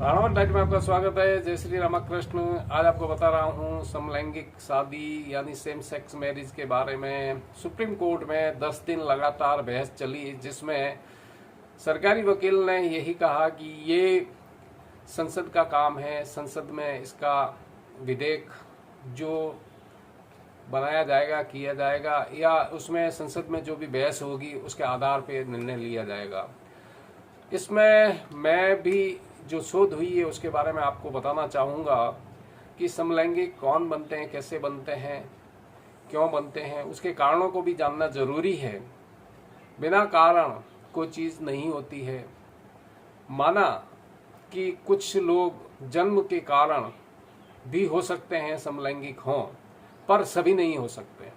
Ranawat diet में आपका स्वागत है। जय श्री रामकृष्ण। आज आपको बता रहा हूँ समलैंगिक शादी यानी सेम सेक्स मैरिज के बारे में। सुप्रीम कोर्ट में 10 दिन लगातार बहस चली, जिसमें सरकारी वकील ने यही कहा कि ये संसद का काम है, संसद में इसका विधेयक जो बनाया जाएगा, किया जाएगा, या उसमें संसद में जो भी बहस होगी उसके आधार पर निर्णय लिया जाएगा। इसमें मैं भी जो शोध हुई है उसके बारे में आपको बताना चाहूँगा कि समलैंगिक कौन बनते हैं, कैसे बनते हैं, क्यों बनते हैं, उसके कारणों को भी जानना जरूरी है। बिना कारण कोई चीज़ नहीं होती है। माना कि कुछ लोग जन्म के कारण भी हो सकते हैं समलैंगिक हों, पर सभी नहीं हो सकते।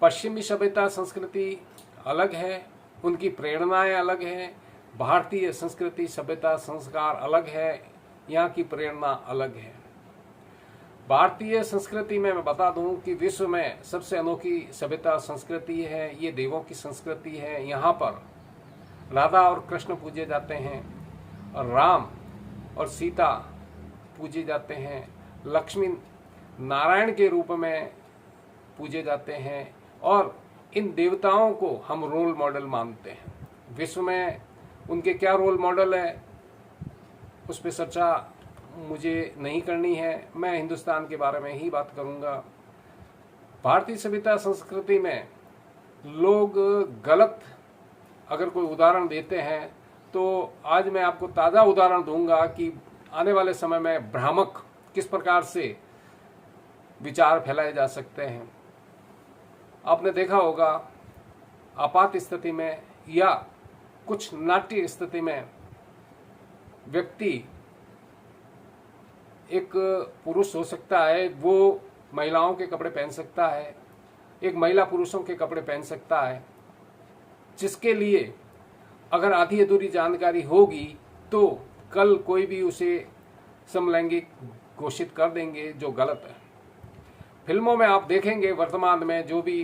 पश्चिमी सभ्यता संस्कृति अलग है, उनकी प्रेरणाएं अलग हैं। भारतीय संस्कृति सभ्यता संस्कार अलग है, यहाँ की प्रेरणा अलग है। भारतीय संस्कृति में मैं बता दूं कि विश्व में सबसे अनोखी सभ्यता संस्कृति है, ये देवों की संस्कृति है। यहाँ पर राधा और कृष्ण पूजे जाते हैं, और राम और सीता पूजे जाते हैं, लक्ष्मी नारायण के रूप में पूजे जाते हैं, और इन देवताओं को हम रोल मॉडल मानते हैं। विश्व में उनके क्या रोल मॉडल है उस पर चर्चा मुझे नहीं करनी है, मैं हिंदुस्तान के बारे में ही बात करूंगा। भारतीय सभ्यता संस्कृति में लोग गलत अगर कोई उदाहरण देते हैं तो आज मैं आपको ताज़ा उदाहरण दूंगा कि आने वाले समय में भ्रामक किस प्रकार से विचार फैलाए जा सकते हैं। आपने देखा होगा आपात स्थिति में या कुछ नाट्य स्थिति में व्यक्ति एक पुरुष हो सकता है, वो महिलाओं के कपड़े पहन सकता है, एक महिला पुरुषों के कपड़े पहन सकता है, जिसके लिए अगर आधी अधूरी जानकारी होगी तो कल कोई भी उसे समलैंगिक घोषित कर देंगे, जो गलत है। फिल्मों में आप देखेंगे वर्तमान में जो भी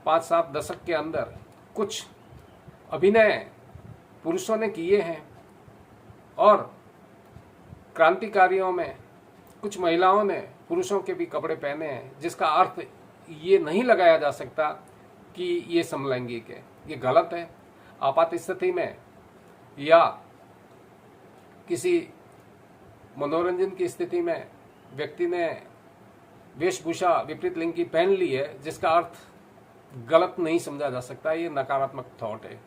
5-7 दशक के अंदर कुछ अभिनय पुरुषों ने किए हैं, और क्रांतिकारियों में कुछ महिलाओं ने पुरुषों के भी कपड़े पहने हैं, जिसका अर्थ ये नहीं लगाया जा सकता कि ये समलैंगिक है। ये गलत है। आपात स्थिति में या किसी मनोरंजन की स्थिति में व्यक्ति ने वेशभूषा विपरीत लिंग की पहन ली है, जिसका अर्थ गलत नहीं समझा जा सकता। ये नकारात्मक थॉट है।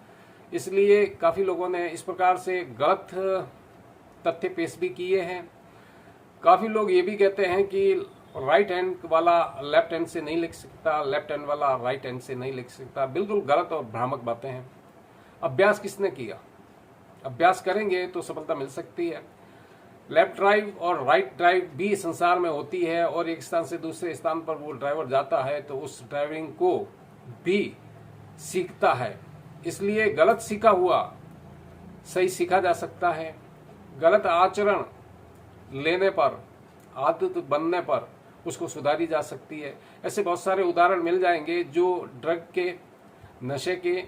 इसलिए काफ़ी लोगों ने इस प्रकार से गलत तथ्य पेश भी किए हैं। काफ़ी लोग ये भी कहते हैं कि राइट हैंड वाला लेफ्ट हैंड से नहीं लिख सकता, लेफ्ट हैंड वाला राइट हैंड से नहीं लिख सकता। बिल्कुल गलत और भ्रामक बातें हैं। अभ्यास किसने किया? अभ्यास करेंगे तो सफलता मिल सकती है। लेफ्ट ड्राइव और राइट ड्राइव भी संसार में होती है, और एक स्थान से दूसरे स्थान पर वो ड्राइवर जाता है तो उस ड्राइविंग को भी सीखता है। इसलिए गलत सीखा हुआ सही सीखा जा सकता है। गलत आचरण लेने पर, आदत बनने पर उसको सुधारी जा सकती है। ऐसे बहुत सारे उदाहरण मिल जाएंगे जो ड्रग के, नशे के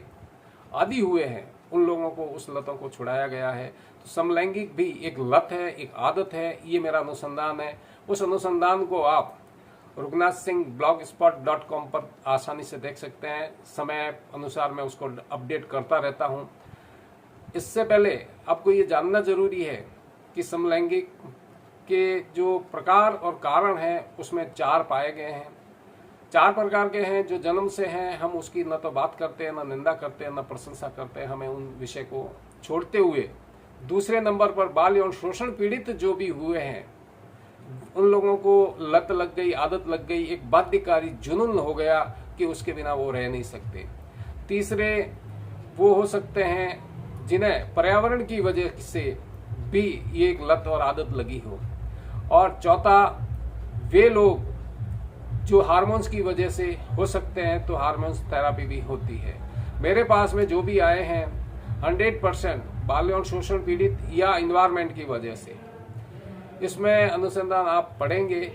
आदी हुए हैं, उन लोगों को उस लतों को छुड़ाया गया है। तो समलैंगिक भी एक लत है, एक आदत है। ये मेरा अनुसंधान है। उस अनुसंधान को आप rughnathinghblogspot.com पर आसानी से देख सकते हैं। समय अनुसार मैं उसको अपडेट करता रहता हूं। इससे पहले आपको ये जानना जरूरी है कि समलैंगिक के जो प्रकार और कारण हैं उसमें 4 पाए गए हैं। 4 प्रकार के हैं जो जन्म से हैं। हम उसकी न तो बात करते हैं, न निंदा करते हैं, न प्रशंसा करते हैं। हमें उन विषय को छोड़ते हुए दूसरे नंबर पर बाल यौन शोषण पीड़ित जो भी हुए हैं, उन लोगों को लत लग गई, आदत लग गई, एक बाध्यकारी जुनून हो गया कि उसके बिना वो रह नहीं सकते। तीसरे वो हो सकते हैं जिन्हें पर्यावरण की वजह से भी ये एक लत और आदत लगी हो। और चौथा वे लोग जो हार्मोन्स की वजह से हो सकते हैं, तो हार्मोन्स थेरेपी भी होती है। मेरे पास में जो भी आए हैं 100% बाल यौन शोषण पीड़ित या इन्वायरमेंट की वजह से। इसमें अनुसंधान आप पढ़ेंगे,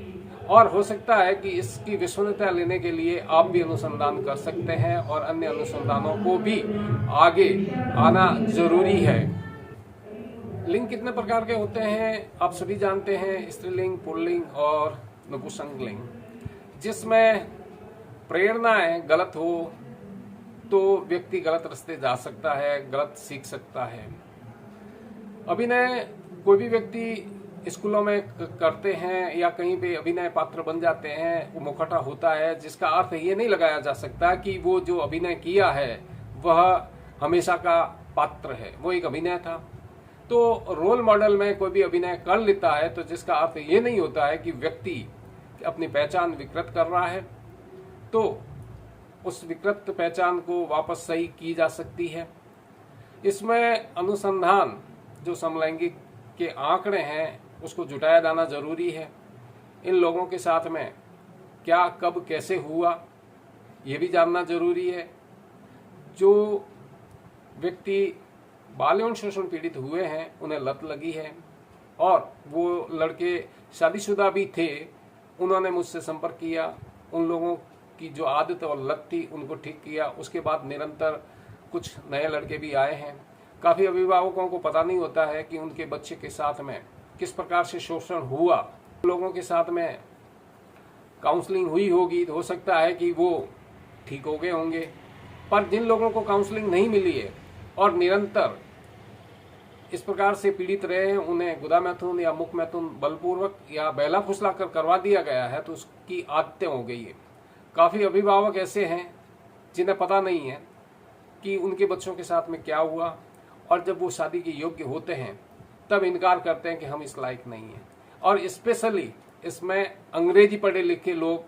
और हो सकता है कि इसकी विश्वसनीयता लेने के लिए आप भी अनुसंधान कर सकते हैं, और अन्य अनुसंधानों को भी आगे आना जरूरी है। लिंग कितने प्रकार के होते हैं आप सभी जानते हैं, स्त्रीलिंग, पुल्लिंग और नपुंसक लिंग। जिसमें प्रेरणाएं गलत हो तो व्यक्ति गलत रास्ते जा सकता है, गलत सीख सकता है। अभिनय कोई भी व्यक्ति स्कूलों में करते हैं या कहीं पे अभिनय पात्र बन जाते हैं, वो मुखौटा होता है, जिसका अर्थ ये नहीं लगाया जा सकता कि वो जो अभिनय किया है वह हमेशा का पात्र है, वो एक अभिनय था। तो रोल मॉडल में कोई भी अभिनय कर लेता है तो जिसका अर्थ ये नहीं होता है कि व्यक्ति अपनी पहचान विकृत कर रहा है, तो उस विकृत पहचान को वापस सही की जा सकती है। इसमें अनुसंधान जो समलैंगिक के आंकड़े हैं उसको जुटाया जाना जरूरी है। इन लोगों के साथ में क्या कब कैसे हुआ ये भी जानना जरूरी है। जो व्यक्ति बाल यौन शोषण पीड़ित हुए हैं उन्हें लत लगी है और वो लड़के शादीशुदा भी थे, उन्होंने मुझसे संपर्क किया, उन लोगों की जो आदत और लत थी उनको ठीक किया। उसके बाद निरंतर कुछ नए लड़के भी आए हैं। काफी अभिभावकों को पता नहीं होता है कि उनके बच्चे के साथ में किस प्रकार से शोषण हुआ। लोगों के साथ में काउंसलिंग हुई होगी तो हो सकता है कि वो ठीक हो गए होंगे, पर जिन लोगों को काउंसलिंग नहीं मिली है और निरंतर इस प्रकार से पीड़ित रहे हैं, उन्हें गुदा मैथुन या मुख मैथुन बलपूर्वक या बहला फुसला कर करवा दिया गया है, तो उसकी आदतें हो गई है। काफी अभिभावक ऐसे हैं जिन्हें पता नहीं है कि उनके बच्चों के साथ में क्या हुआ, और जब वो शादी के योग्य होते हैं तब इनकार करते हैं कि हम इस लायक नहीं हैं। और स्पेशली इसमें अंग्रेजी पढ़े लिखे लोग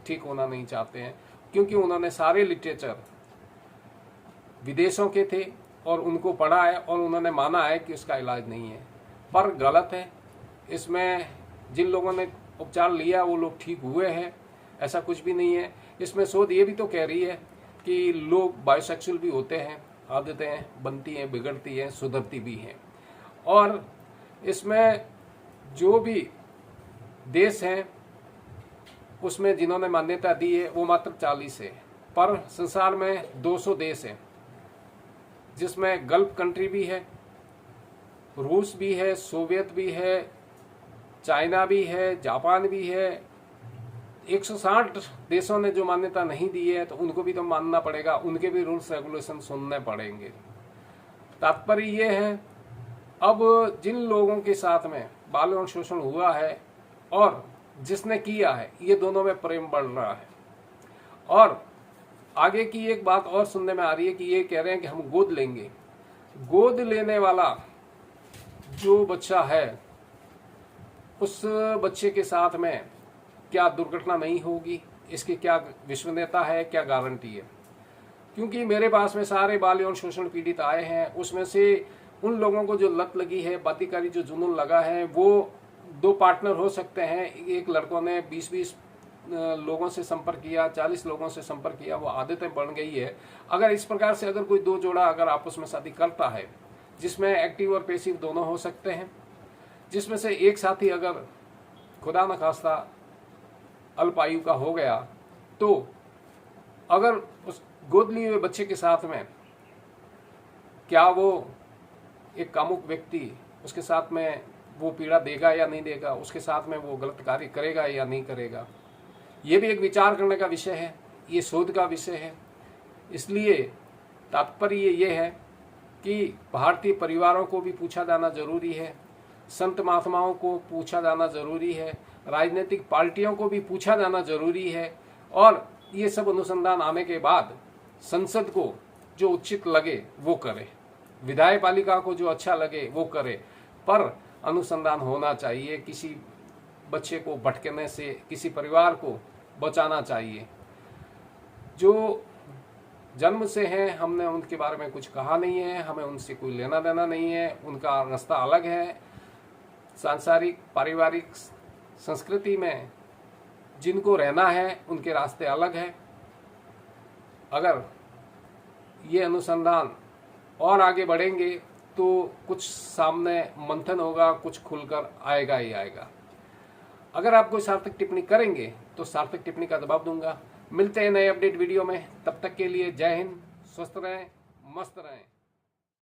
ठीक होना नहीं चाहते हैं, क्योंकि उन्होंने सारे लिटरेचर विदेशों के थे और उनको पढ़ा है और उन्होंने माना है कि उसका इलाज नहीं है, पर गलत है। इसमें जिन लोगों ने उपचार लिया वो लोग ठीक हुए हैं, ऐसा कुछ भी नहीं है। इसमें शोध ये भी तो कह रही है कि लोग बायोसेक्सुअल भी होते हैं, आदतें बनती हैं, बिगड़ती हैं, सुधरती भी हैं। और इसमें जो भी देश हैं उसमें जिन्होंने मान्यता दी है वो मात्र 40 है, पर संसार में 200 देश हैं, जिसमें गल्फ कंट्री भी है, रूस भी है, सोवियत भी है, चाइना भी है, जापान भी है। 160 देशों ने जो मान्यता नहीं दी है तो उनको भी तो मानना पड़ेगा, उनके भी रूल्स रेगुलेशन सुनने पड़ेंगे। तात्पर्य ये है, अब जिन लोगों के साथ में बाल यौन शोषण हुआ है और जिसने किया है, ये दोनों में प्रेम बढ़ रहा है। और आगे की एक बात और सुनने में आ रही है कि ये कह रहे हैं कि हम गोद लेंगे। गोद लेने वाला जो बच्चा है उस बच्चे के साथ में क्या दुर्घटना नहीं होगी, इसकी क्या विश्वसनीयता है, क्या गारंटी है? क्योंकि मेरे पास में सारे बाल यौन शोषण पीड़ित आए हैं, उसमें से उन लोगों को जो लत लगी है, बाध्यकारी जो जुनून लगा है, वो 2 पार्टनर हो सकते हैं। एक लड़कों ने 20-20 लोगों से संपर्क किया, 40 लोगों से संपर्क किया, वो आदतें बढ़ गई है। अगर इस प्रकार से अगर कोई 2 जोड़ा अगर आपस में शादी करता है, जिसमें एक्टिव और पैसिव दोनों हो सकते हैं, जिसमें से एक साथी अगर खुदा न खास्ता अल्प आयु का हो गया, तो अगर उस गोद लिए हुए बच्चे के साथ में क्या वो एक कामुक व्यक्ति उसके साथ में वो पीड़ा देगा या नहीं देगा, उसके साथ में वो गलत कार्य करेगा या नहीं करेगा, ये भी एक विचार करने का विषय है, ये शोध का विषय है। इसलिए तात्पर्य ये है कि भारतीय परिवारों को भी पूछा जाना जरूरी है, संत महात्माओं को पूछा जाना जरूरी है, राजनीतिक पार्टियों को भी पूछा जाना जरूरी है, और ये सब अनुसंधान आने के बाद संसद को जो उचित लगे वो करे, विधायक पालिका को जो अच्छा लगे वो करे, पर अनुसंधान होना चाहिए। किसी बच्चे को भटकने से किसी परिवार को बचाना चाहिए। जो जन्म से हैं हमने उनके बारे में कुछ कहा नहीं है, हमें उनसे कोई लेना देना नहीं है, उनका रास्ता अलग है। सांसारिक पारिवारिक संस्कृति में जिनको रहना है उनके रास्ते अलग हैं। अगर ये अनुसंधान और आगे बढ़ेंगे तो कुछ सामने मंथन होगा, कुछ खुलकर आएगा ही आएगा। अगर आप कोई सार्थक टिप्पणी करेंगे तो सार्थक टिप्पणी का जवाब दूंगा। मिलते हैं नए अपडेट वीडियो में, तब तक के लिए जय हिंद, स्वस्थ रहें, मस्त रहें।